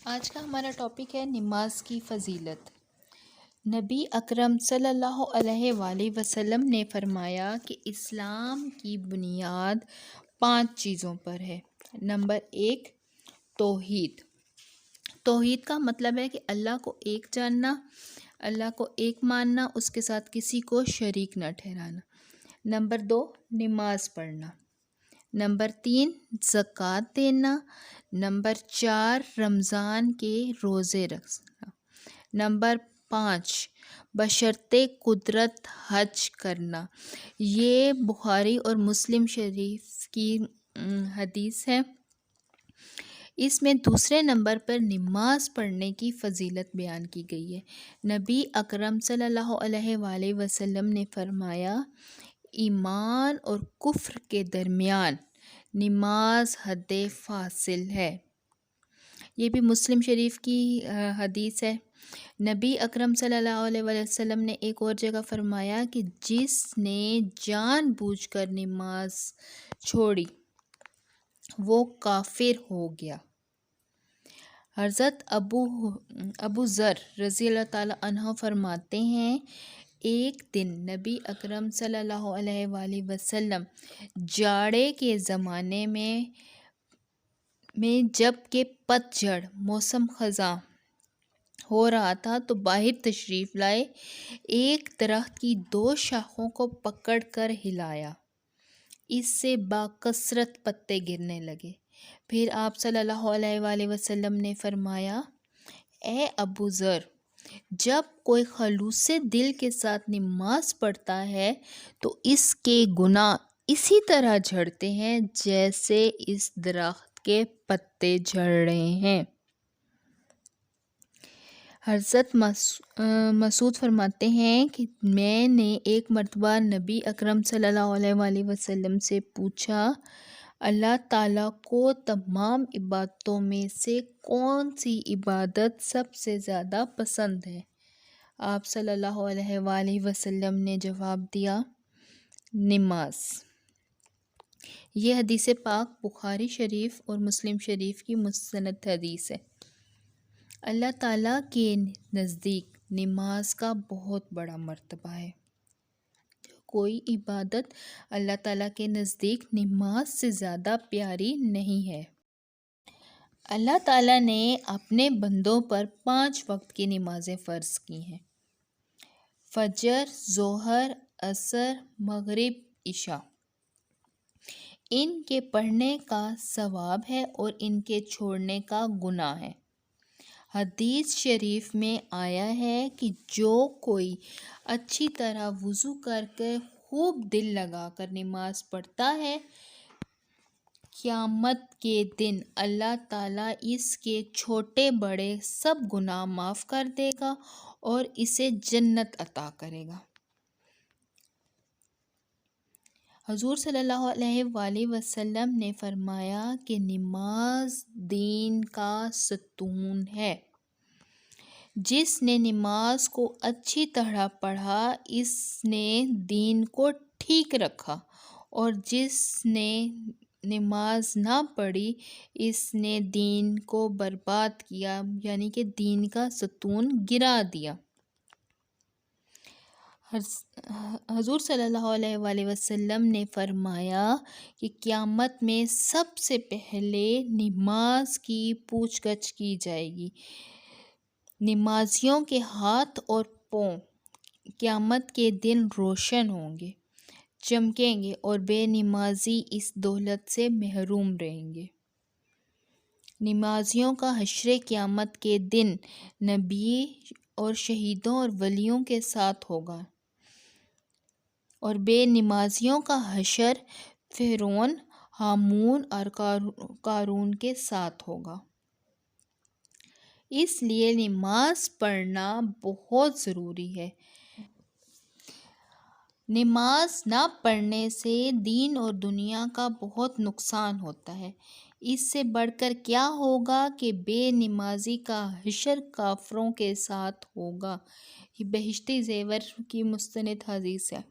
آج کا ہمارا ٹاپک ہے نماز کی فضیلت۔ نبی اکرم صلی اللہ علیہ وآلہ وسلم نے فرمایا کہ اسلام کی بنیاد 5 چیزوں پر ہے۔ نمبر 1، توحید۔ توحید کا مطلب ہے کہ اللہ کو ایک جاننا، اللہ کو ایک ماننا، اس کے ساتھ کسی کو شریک نہ ٹھہرانا۔ نمبر 2، نماز پڑھنا۔ نمبر 3، زکوٰۃ دینا۔ نمبر 4، رمضان کے روزے رکھنا۔ نمبر 5، بشرطِ قدرت حج کرنا۔ یہ بخاری اور مسلم شریف کی حدیث ہے۔ اس میں دوسرے نمبر پر نماز پڑھنے کی فضیلت بیان کی گئی ہے۔ نبی اکرم صلی اللہ علیہ وآلہ وسلم نے فرمایا، ایمان اور کفر کے درمیان نماز حد فاصل ہے۔ یہ بھی مسلم شریف کی حدیث ہے۔ نبی اکرم صلی اللہ علیہ وسلم نے ایک اور جگہ فرمایا کہ جس نے جان بوجھ کر نماز چھوڑی وہ کافر ہو گیا۔ حضرت ابو ذر رضی اللہ تعالیٰ عنہ فرماتے ہیں، ایک دن نبی اکرم صلی اللہ علیہ وآلہ وسلم جاڑے کے زمانے میں جب کہ پت جھڑ موسم خزاں ہو رہا تھا تو باہر تشریف لائے، ایک درخت کی 2 شاخوں کو پکڑ کر ہلایا، اس سے باکثرت پتے گرنے لگے۔ پھر آپ صلی اللہ علیہ وآلہ وسلم نے فرمایا، اے ابو ذر، جب کوئی خلوص دل کے ساتھ نماز پڑھتا ہے تو اس کے گناہ اسی طرح جھڑتے ہیں جیسے اس درخت کے پتے جھڑ رہے ہیں۔ حضرت مسعود فرماتے ہیں کہ میں نے ایک مرتبہ نبی اکرم صلی اللہ علیہ وآلہ وسلم سے پوچھا، اللہ تعالیٰ کو تمام عبادتوں میں سے کون سی عبادت سب سے زیادہ پسند ہے؟ آپ صلی اللہ علیہ وآلہ وسلم نے جواب دیا، نماز۔ یہ حدیث پاک بخاری شریف اور مسلم شریف کی مستند حدیث ہے۔ اللہ تعالیٰ کے نزدیک نماز کا بہت بڑا مرتبہ ہے۔ کوئی عبادت اللہ تعالیٰ کے نزدیک نماز سے زیادہ پیاری نہیں ہے۔ اللہ تعالیٰ نے اپنے بندوں پر 5 وقت کی نمازیں فرض کی ہیں: فجر، ظہر، عصر، مغرب، عشاء۔ ان کے پڑھنے کا ثواب ہے اور ان کے چھوڑنے کا گناہ ہے۔ حدیث شریف میں آیا ہے کہ جو کوئی اچھی طرح وضو کر کے خوب دل لگا کر نماز پڑھتا ہے، قیامت کے دن اللہ تعالیٰ اس کے چھوٹے بڑے سب گناہ معاف کر دے گا اور اسے جنت عطا کرے گا۔ حضور صلی اللہ علیہ وآلہ وسلم نے فرمایا کہ نماز دین کا ستون ہے۔ جس نے نماز کو اچھی طرح پڑھا اس نے دین کو ٹھیک رکھا، اور جس نے نماز نہ پڑھی اس نے دین کو برباد کیا، یعنی کہ دین کا ستون گرا دیا۔ حضور صلی اللہ علیہ وآلہ وسلم نے فرمایا کہ قیامت میں سب سے پہلے نماز کی پوچھ گچھ کی جائے گی۔ نمازیوں کے ہاتھ اور پاؤں قیامت کے دن روشن ہوں گے، چمکیں گے، اور بے نمازی اس دولت سے محروم رہیں گے۔ نمازیوں کا حشر قیامت کے دن نبی اور شہیدوں اور ولیوں کے ساتھ ہوگا، اور بے نمازیوں کا حشر فرعون، ہامان اور قارون کے ساتھ ہوگا۔ اس لیے نماز پڑھنا بہت ضروری ہے۔ نماز نہ پڑھنے سے دین اور دنیا کا بہت نقصان ہوتا ہے۔ اس سے بڑھ کر کیا ہوگا کہ بے نمازی کا حشر کافروں کے ساتھ ہوگا۔ یہ بہشتی زیور کی مستند حدیث ہے۔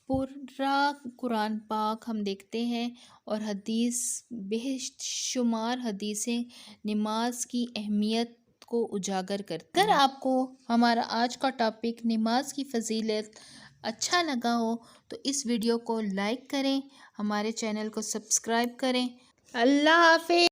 پورا قرآن پاک ہم دیکھتے ہیں اور حدیث بے شمار حدیثیں نماز کی اہمیت کو اجاگر کرتی ہیں۔ اگر آپ کو ہمارا آج کا ٹاپک نماز کی فضیلت اچھا لگا ہو تو اس ویڈیو کو لائک کریں، ہمارے چینل کو سبسکرائب کریں۔ اللہ حافظ۔